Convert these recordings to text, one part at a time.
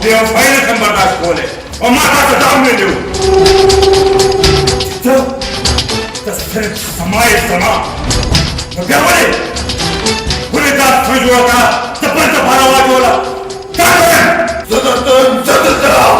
बेवफाई ने बर्दाश्त खोले और माता से दाम में दो तो सिर्फ समाए समा तो क्या बोले पूरे दास खोजुआ का तपन तपारा आवाज बोला क्या करें जदल चलाओ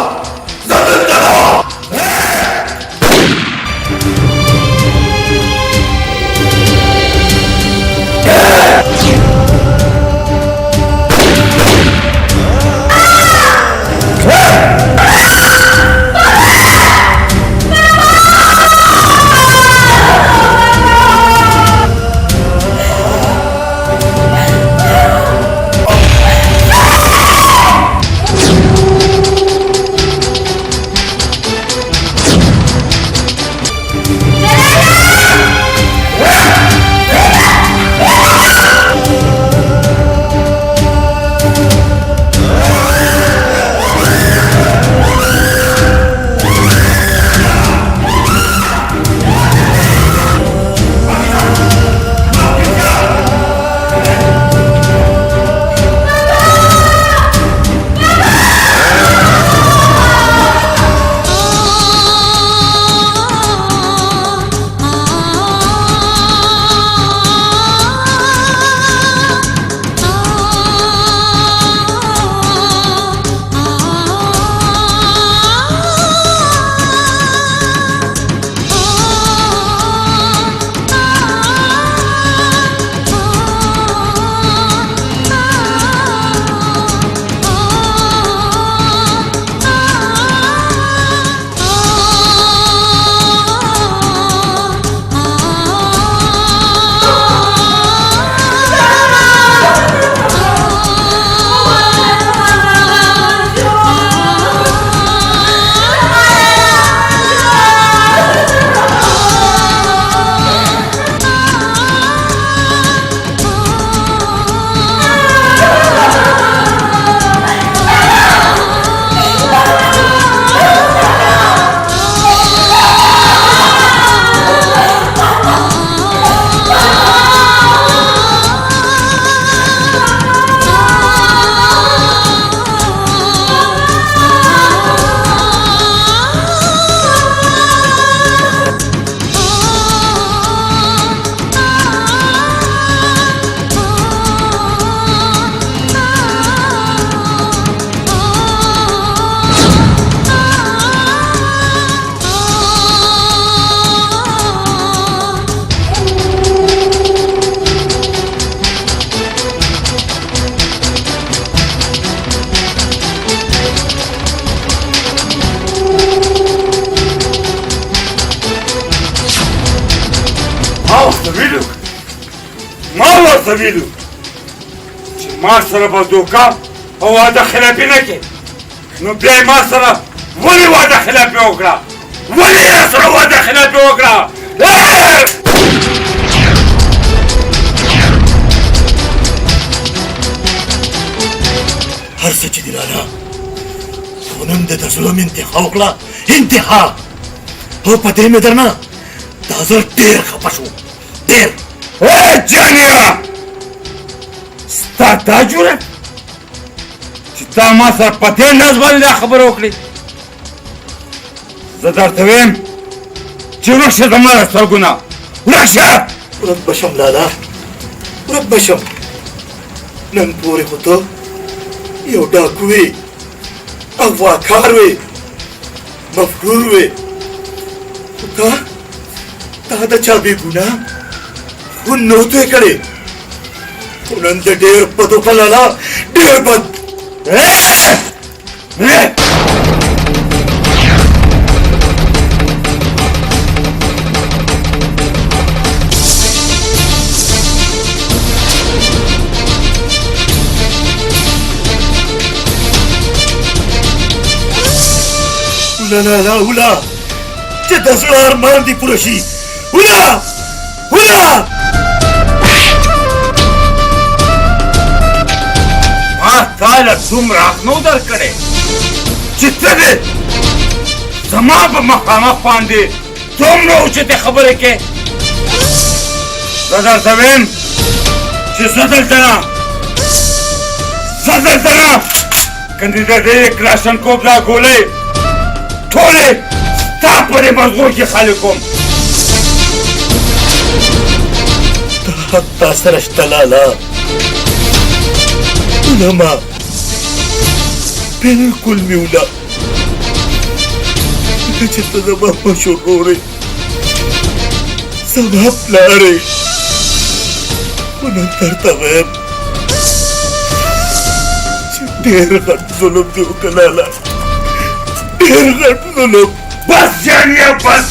سبيلو ما سره بدوکا او واده خلافي نه کې نو بیا ما سره ولې واده خلافي وکړه ولې سره واده خلافي وکړه هر څه چې دی لالا خو نن د ظلم انتها وکړه انتها او په دې مې درنه دا زه ډېر خفه شوم ډېر جانیا ستا دا جرأت چې تا ما سره په دې نظ باندې دا خبره وکړې زه درته وایم چې ورک شه زما له سترګو نه ورک شه ورک به شم لالا ورک به شم نن پورې خو ته یو ډاکو وې اغواکار وې مفرور وې خو تا د چا بې ګناه خو نو ته یې کړې خو نن د ډېر بد وکړه لالا ډېر بد لا ولا چې د زړه ارمان دې پوره شي ولا ما تا له دومره حق نه و درکړی چې ته دې زما په مخامخ باندې دومره اوچتې خبرې کې زه درته وایم چې زه دلته نه کنده دې کلاشنکوف دا ګولۍ ټولې ستا پرې مزغو کې خالي کوم. حق تا سره شته لالا. علما بالکل مې وله لکه چې ته زما مشر ورور یې زما پلار یې. خو نن درته وایم چې ډېر غټ ظلم دې وکړه لالا، ډېر غټ ظلم. بس جانیه بس.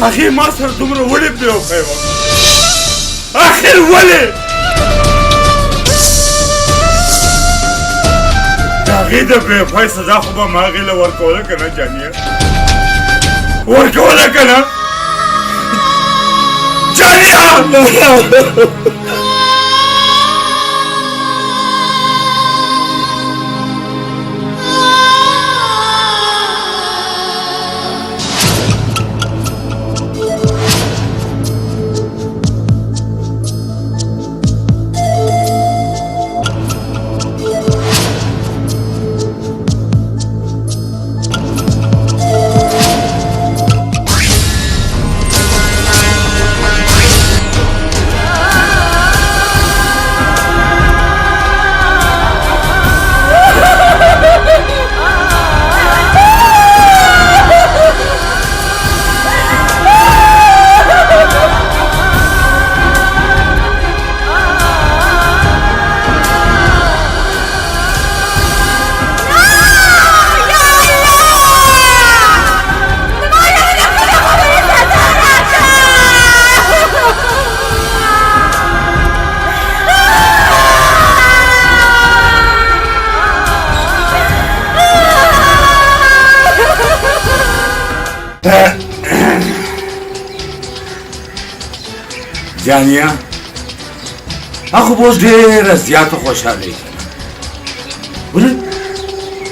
آخر ما سره دومره ولې بېوفا وه؟ آخر ولې؟ د هغې د بېوفای سزا خو به ما هغې له ورکوله که نه جانیه؟ ورکوله که نه؟ جانیه! جانیه هغه به اوس ډېره زیاته خوشحاله یې ولې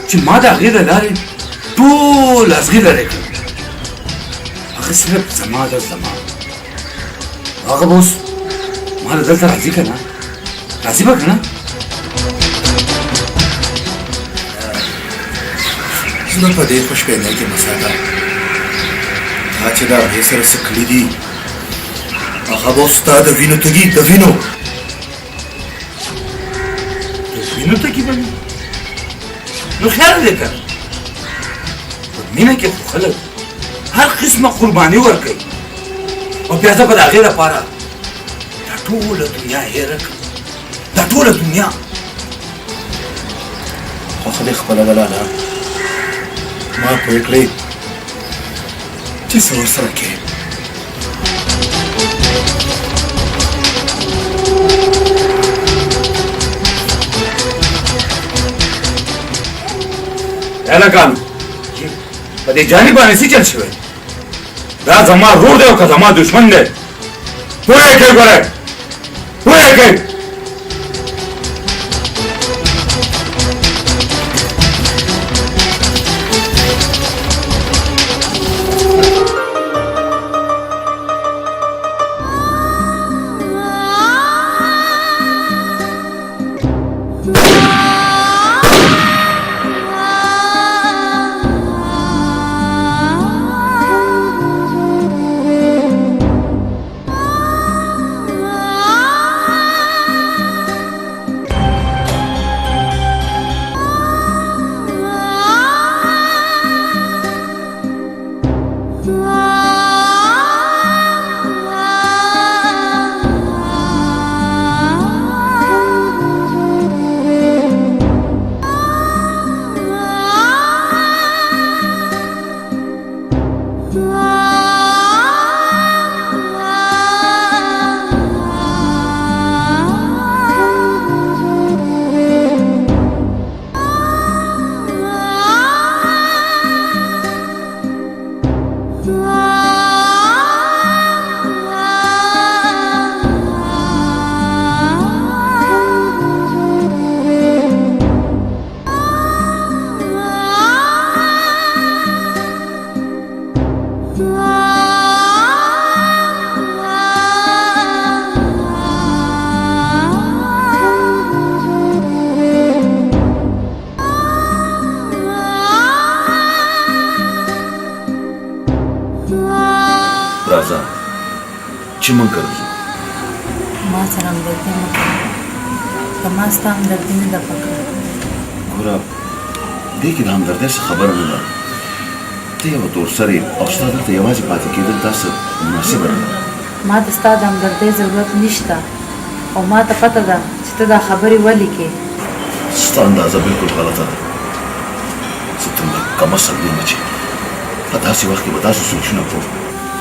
چې ما د هغې له لارې ټول ازغي لرې کړل. هغه صرف زما ده زما. هغه به اوس ما له دلته راځي که نه؟ راځي به که نه؟ زه په دې خوشبینۍ کې مساله تا چې د هغې سره څه کړي دي هغه به اوس ستا د وینو تږي د وینو تږي به وي. نو خیال دې که په مینه کې خو خلک هر قسمه قرباني ورکوي او بیا زه به د هغې لپاره دا ټوله دنیا هېره کړم، دا ټوله دنیا. خوښه دې خپله ده لالا. ما پوه کړئ چې څه ورسره کوې. هلکانو په دې جاني باندې څه چل شوی؟ دا زما ورور دی او که زما دشمن دی؟ پوه یې کوئ ګورئ، پوه یې کوئ. چې مونږ ګرځو. ما سره همدردي مه کوه که ما ستا همدردي نه ده پکړه. ګوره دې کې د همدردۍ څه خبره نه ده. ته یوه تور سرې او ستا دلته یوازې پاتې کېدل تاسو مناسبه نه ده. ما د ستا د همدردۍ ضرورت نشته او ما ته پته ده چې ته دا خبرې ولې کې. ستا اندازه بالکل غلطه ده. زه دومره کم اصل یم چې په داسې وخت کې به داسې سوچونه کوم.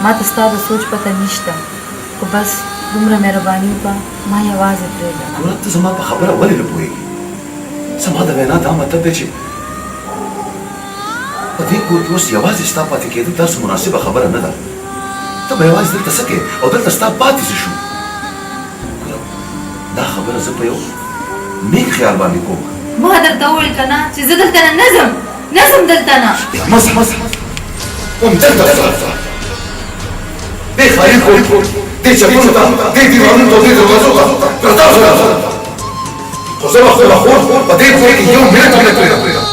ما ته ستا د سوچ پته نشته خو بس دومره مهرباني وکړه ما یوازې پرېږده. ګوره ته زما په خبره ولې نه پوهېږې؟ زما د وینا دا مطلب دی چې په دې کور کې اوس یوازې ستا پاتې کېدل تاسو مناسبه خبره نه ده. ته به یوازې دلته څه کوې او دلته ستا پاتې څه شو؟ ګوره دا خبره زه په یو نیک خیال باندې کوم. ما درته وویل که نه چې زه دلته نه نظم دلته نه. مزه همدلته ځه. دې خالي کور دې چپونو ته دې دیوالونو ته دې دروازو ته پرتا اوسه. خو زه به خپله خور په دې کور کې یو منټ ونه پرېږدم.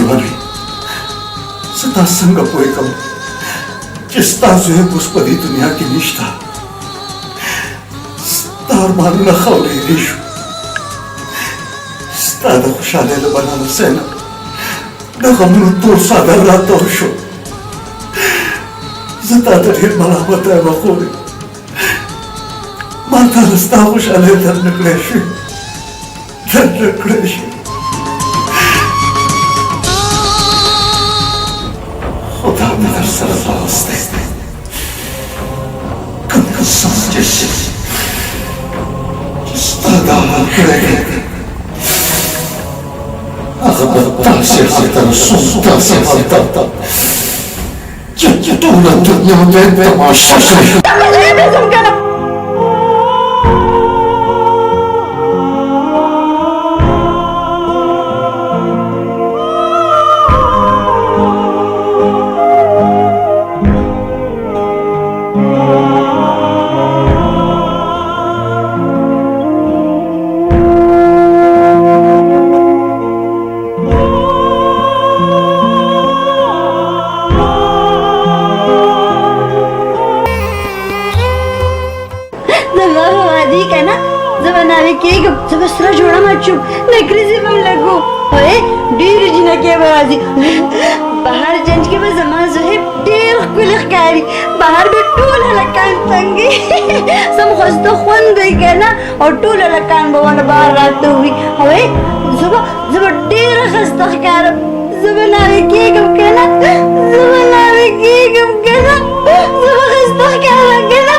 ولې زه دا څنګه پوهېږم چې ستا زوی اوس په دې دنیا کې نشته. ستا ارمانونه خاورېدې شو. ستا د خوشحالۍ له بنانه ځای نه د غمونو تور څادر راتاو شو. زه تا ته ډېر ملامته یم خورې. ما تا له ستا خوشحالۍ درنه کړی شوې خدا مې در سره راوستی. کوم انسان چې ستا دا حال کړی دی هغه به داسې حال ته رسوم داسې حال ته چې ټوله دنیا به تماشا شي. بهر جنج کې به زما زهب ډېر ښکلی ښکاري. بهر به ټول هلکان څنګې سم ښایسته خوند دی که نه او ټول هلکان به ونه بهر راته وي. زه به ډېره ښایسته ښکارم. زه به ناوې کېږم که نه زه به ښایسته ښکارم که نه.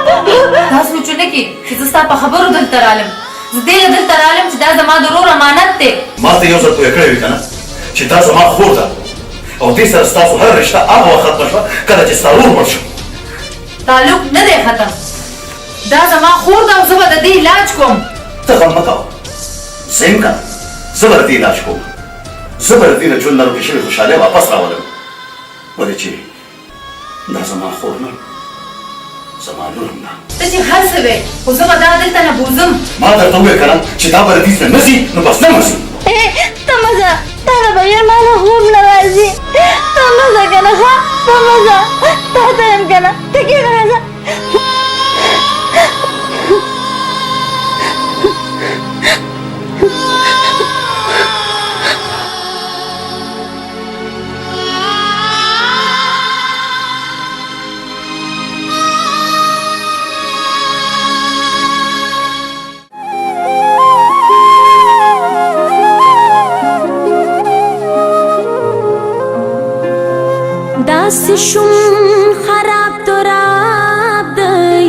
دا سوچونه کې چې زه ستا په خبرو دلته رالم. زه دې له دلته رالم چې دا زما د ورور امانت دی. ما ته یو ځل پوهه کړی وي که نه چې دا زما خور ده او دې سره ستاسو هر رشته هغه وخت ختمه شوه کله چې ستا ورور مړ شو. تعلق نه دی ختم. دا زما خور ده او زه به د دې علاج کوم. ته غم مه کوه. زه یم که نه زه به د دې علاج کوم. زه به د دې له ژوند نه ورکې شوې خوشحالۍ واپس راولم. ولې چې دا زما خور نه زما لور هم نه. ته چې هر څه وې خو زه به دا دلته نه بوځم. ما درته وویل که نه چې دا به د دې څخه نه ځي نو بس نه ځي. ته مه ځه. تا نه بغیر ما نه خوب نه راځي. ته مه ځه که نه ښه ته مه ځه. تا ته یم که نه ته کښېنه راځه. داسې شوم خراب تراب د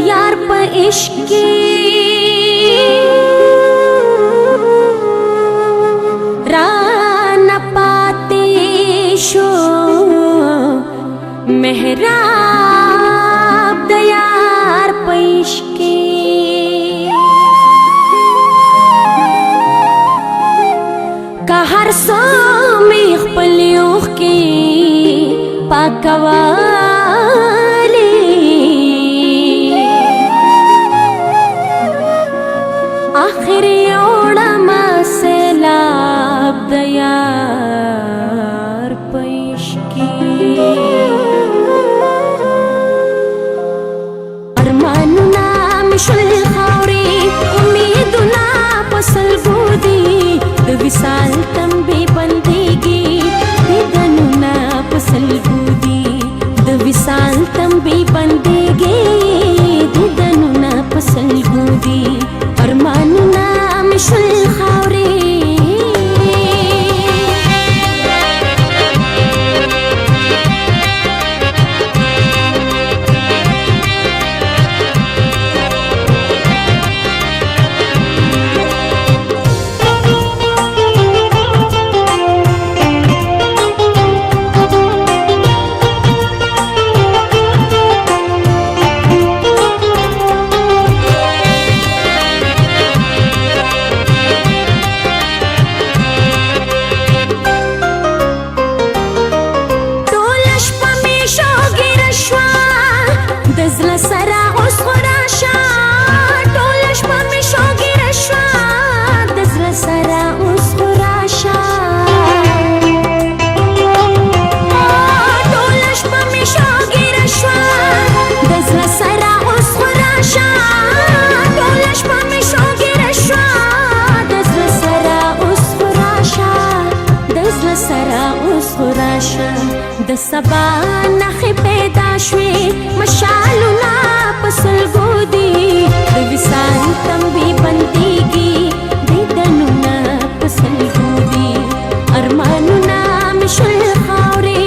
یار په عشق کې رانه پاتې شو محراب د یار په عشق کې که هر څه مې خپل اوښکې پاکوالی آخر یوړم سیلاب د یار په عشق کې ارمانونه مې شول خاورې امیدونه په سلګو دي د وصال تمبې بندېږي دیدنونه په سلګو دي د وصال تمبې بندېږي دیدنونه په سلګو دي ارمانونه مې شول خاورې د سبا نخې پیدا شوې مشالونه په سلګو دي د وصال تمبې بندېږي دیدنونه په سلګو دي ارمانونه مې شول خاورې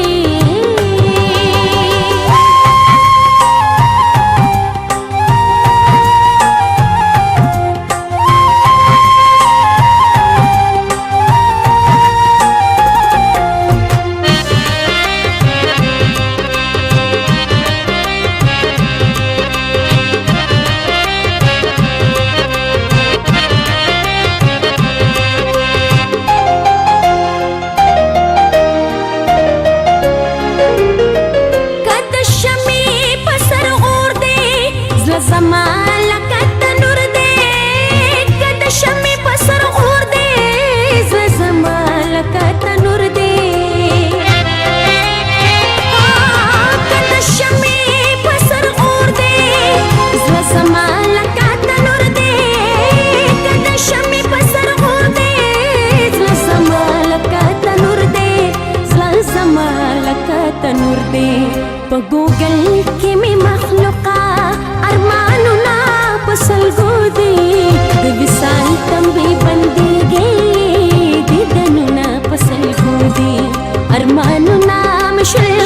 په ګوګل کې مې مخلوقه ارمانونه په سلګو دي د وصال تمبې بندېږي دیدنونه په سلګو دي ارمانونه مې شول